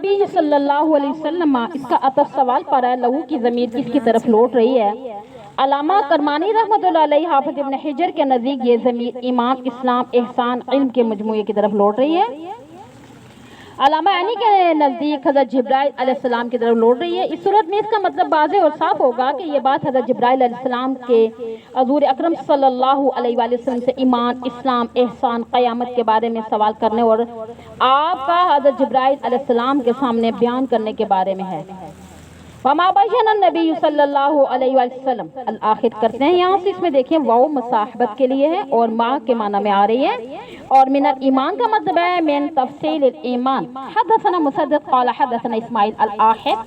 नबी सल्लल्लाहु अलैहि वसल्लम, इसका अतफ सवाल पर है, लहू की ज़मीर किसकी तरफ लौट रही है? अल्लामा करमानी रहमतुल्लाह अलैहि हाफिज़ इब्न हिजर के नज़दीक ये ज़मीर ईमान, इस्लाम, एहसान, इल्म के मजमूए की तरफ लौट रही है। अल्लामा यानी के नज़दीक हज़रत जिब्राइल अलैहिस्सलाम की तरफ लौट रही है। इस सूरत में इसका मतलब वाज़ेह और साफ होगा कि ये बात हज़रत जिब्राइल अलैहिस्सलाम के हज़ूर अकरम सल्लल्लाहु अलैहि वसल्लम से ईमान, इस्लाम, एहसान, क़यामत के बारे में सवाल करने और आपका हज़रत जिब्राइल अलैहिस्सलाम के सामने बयान करने के बारे में है। वमा बय्यना नबी सल्लल्लाहु अलैहि वसल्लम, आखिर करते हैं यहाँ से, इसमें देखिए वाओ मुसाहबत के लिए है और माँ के माना में आ रही है। और मिनल ईमान का मतलब है मिन तफसील ईमान। हदसना मुसद्दद क़ाल हदसना इस्माइल अल-आहिद,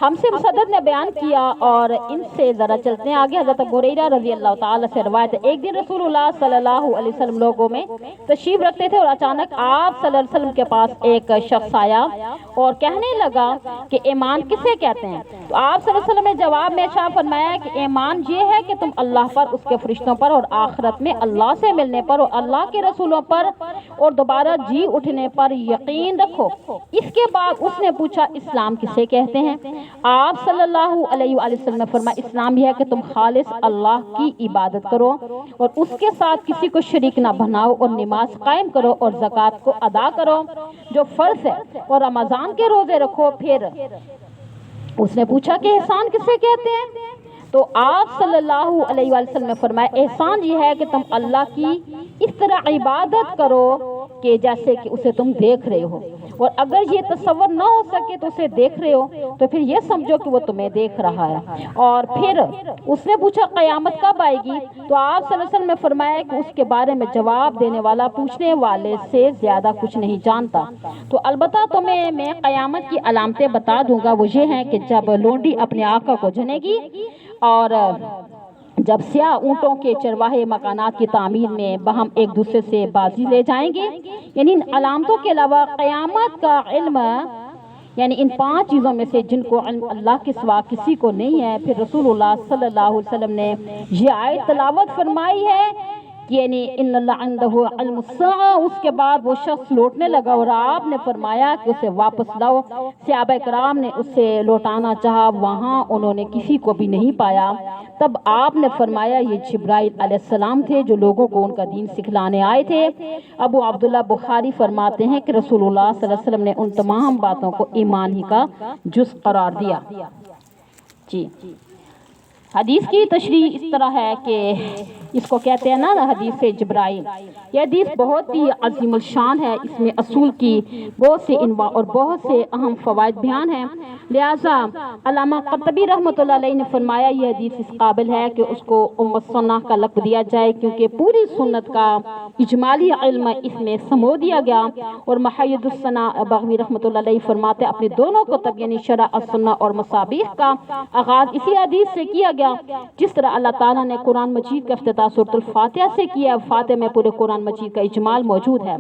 हमसे मुसद्दद ने बयान किया। और इनसे ज़रा चलते हैं आगे। हज़रत अबू हुरैरा रज़ी अल्लाह ताला से रवायत है, एक दिन रसूलुल्लाह सल्लल्लाहु अलैहि वसल्लम लोगों में तशरीफ रखते थे और अचानक आप सल्लल्लाहु अलैहि वसल्लम के पास एक शख्स आया और कहने लगा कि ईमान किसे कहते हैं? तो आप सल्लल्लाहु अलैहि वसल्लम ने जवाब में इरशाद फरमाया कि ईमान ये है कि तुम अल्लाह पर, उसके फरिश्तों पर और आखिरत में अल्लाह से मिलने पर और अल्लाह के रसूलों पर और दोबारा जी उठने पर यकीन रखो। इसके बाद उसने पूछा इस्लाम किसे कहते हैं? आप सल्लल्लाहु अलैहि वसल्लम ने फरमाया इस्लाम यह है कि तुम खालिस अल्लाह की इबादत करो और उसके साथ किसी को शरीक ना बनाओ और नमाज कायम करो और ज़कात को अदा करो जो फर्ज है और रमज़ान के रोजे रखो। फिर उसने पूछा कि एहसान किसे कहते हैं? तो आप सल्लल्लाहु अलैहि वसल्लम ने फरमाया एहसान ये है कि तुम अल्लाह की इस तरह इबादत करो कि जैसे कि उसे तुम देख रहे हो, और अगर ये तसव्वुर ना हो सके तो उसे देख रहे हो तो फिर ये समझो कि वो तुम्हें देख रहा है। और फिर उसने पूछा क़यामत कब आएगी? तो आप सल्लल्लाहु अलैहि वसल्लम ने फरमाया कि उसके बारे में जवाब देने वाला पूछने वाले से ज़्यादा कुछ नहीं जानता। तो अलबत्ता तुम्हें मैं क़यामत की अलामतें बता दूंगा, वो ये हैं कि जब लोंडी अपने आका को जनेगी और जब स्याह ऊँटों के चरवाहे मकानात की तामीर में बहम एक दूसरे से बाजी ले जाएंगे। यानी इन अलामतों के अलावा क़यामत का इल्म, यानी इन 5 चीज़ों में से जिनको इल्म अल्लाह के सिवा किसी को नहीं है। फिर रसूलुल्लाह सल्लल्लाहु अलैहि वसल्लम ने ये आयत तलावत फरमाई है यानी इन्नल्लाह इंदहु इल्मुस्साअ। उसके बाद वो शख्स लौटने लगा और आपने फरमाया कि उसे वापस लाओ। सहाबा कराम ने उसे लौटाना चाहा, वहाँ उन्होंने किसी को भी नहीं पाया। तब आपने फरमाया ये जिब्राइल अलैहिस्सलाम थे जो लोगों को उनका दीन सिखलाने आए थे। अबू अब्दुल्लाह बुखारी फरमाते हैं कि रसूलुल्लाह सल्लल्लाहु अलैहि वसल्लम ने उन तमाम बातों को ईमान ही का जुज़ करार दिया। जी, हदीस की तशरीह इस तरह है कि इसको कहते हैं ना हदीस जिब्राइल। यह हदीस बहुत ही अजीमुल शान है, इसमें असूल की बहुत से इनवा और बहुत से अहम फ़वाइद बयान हैं। लिहाजा अल्लामा क़र्तबी रहमतुल्लाह अलैह ने फरमाया यह हदीस इस काबिल है कि उसको उम्मुस सुन्नह का लक़्ब दिया जाए, क्योंकि पूरी सुन्नत का इजमाली इल्म इसमें समो दिया गया। और मुहय्यिदुस सना बग़वी रहमतुल्लाह अलैह फरमाते अपने दोनों कुतुब यानी शरह अस-सुन्नह और मसाबीह का आगाज़ इसी हदीस से किया गया। जिस तरह अल्लाह ताला ने कुरान मजीद का इफ्तिताह सूरतुल फातिहा से किया, फातिहा में पूरे कुरान मजीद का इजमाल मौजूद है।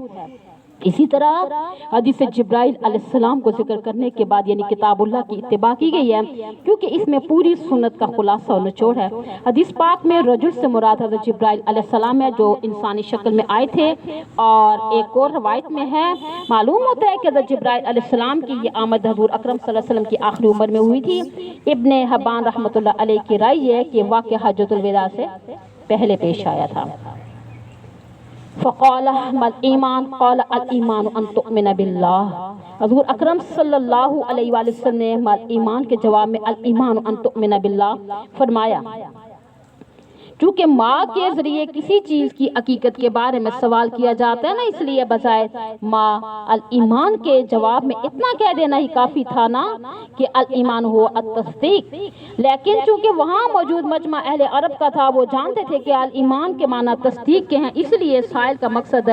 इसी तरह हदीस जिब्राइल अलैहिस्सलाम को जिक्र करने के बाद यानी किताबुल्लाह की इत्तिबा की गई है, क्योंकि इसमें पूरी सुन्नत का खुलासा और निचोड़ है। हदीस पाक में रजुल से मुराद हज़रत जिब्राइल अलैहिस्सलाम है जो इंसानी शक्ल में आए थे। और एक और रवायत में है, मालूम होता है कि हज़रत जिब्राइल अलैहिस्सलाम की ये आमद हज़ूर अकरम सल्लल्लाहु अलैहि वसल्लम की आखिरी उम्र में हुई थी। इब्ने हब्बान रहमतुल्लाह अलैह की राय है कि वाक़या हज्जतुल विदा से पहले पेश आया था। फ़क़ाल मल ईमान क़ाल अल ईमान अन तुअमिन बिल्लाह। हज़ूर अकरम सल्लल्लाहु अलैहि वसल्लम ने मल ईमान के जवाब में अल ईमान अन तुअमिन बिल्लाह फरमाया। चूँकि माँ के ज़रिए किसी चीज़ की हकीकत के बारे में सवाल किया जाता है ना, इसलिए बजाय माँ अल ईमान के जवाब में इतना कह देना ही काफ़ी था ना कि अल ईमान हो अत-तस्दीक। लेकिन चूँकि वहाँ मौजूद मजमा अहले अरब का था, वो जानते थे कि अल ईमान के माना तस्दीक के हैं, इसलिए साइल का मकसद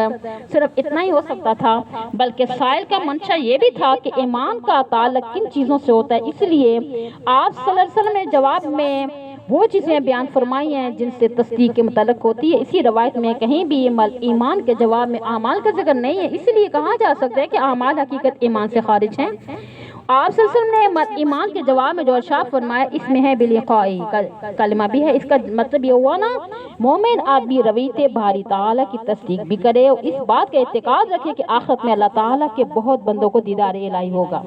सिर्फ इतना ही हो सकता था। बल्कि साइल का मंशा ये भी था कि ईमान का ताल्लुक किन चीज़ों से होता है, इसलिए आप सल्लल्लाहु अलैहि वसल्लम ने जवाब में वो चीज़ें बयान फरमाई हैं जिनसे तस्दीक के मुताल्लिक होती है। इसी रवायत में कहीं भी मल ईमान के जवाब में आमाल का जिक्र नहीं है, इसलिए कहा जा सकता है कि आमाल हकीकत ईमान से खारिज हैं। آپ صلی اللہ علیہ وسلم نے ایمان کے جواب میں جو ارشاد فرمایا اس میں ہے بلقائی کلمہ بھی ہے، اس کا مطلب یہ ہوا نا مومن آدمی رویت باری تعالیٰ کی تصدیق بھی کرے اور اس بات کا اعتقاد رکھے کہ آخرت میں اللہ تعالیٰ کے بہت بندوں کو دیدار الہی ہوگا۔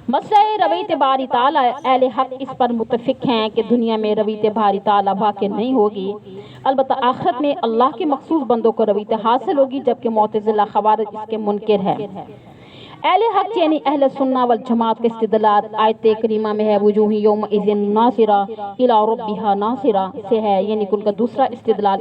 مسئلہ رویت باری تعالیٰ اہل حق اس پر متفق ہیں کہ دنیا میں رویت باری تعالیٰ واقع نہیں ہوگی، البتہ آخرت میں اللہ کے مخصوص بندوں کو رویت حاصل ہوگی، جبکہ معتزلہ خوارج اس کے منکر ہے۔ اہل حق یعنی اہل سنہ والجماعت کا استدلال آیت کریمہ میں ہے وجوہ یومئذ ناصرہ الی ربہا ناصرہ سے ہے، یعنی کہ ان کا دوسرا استدلال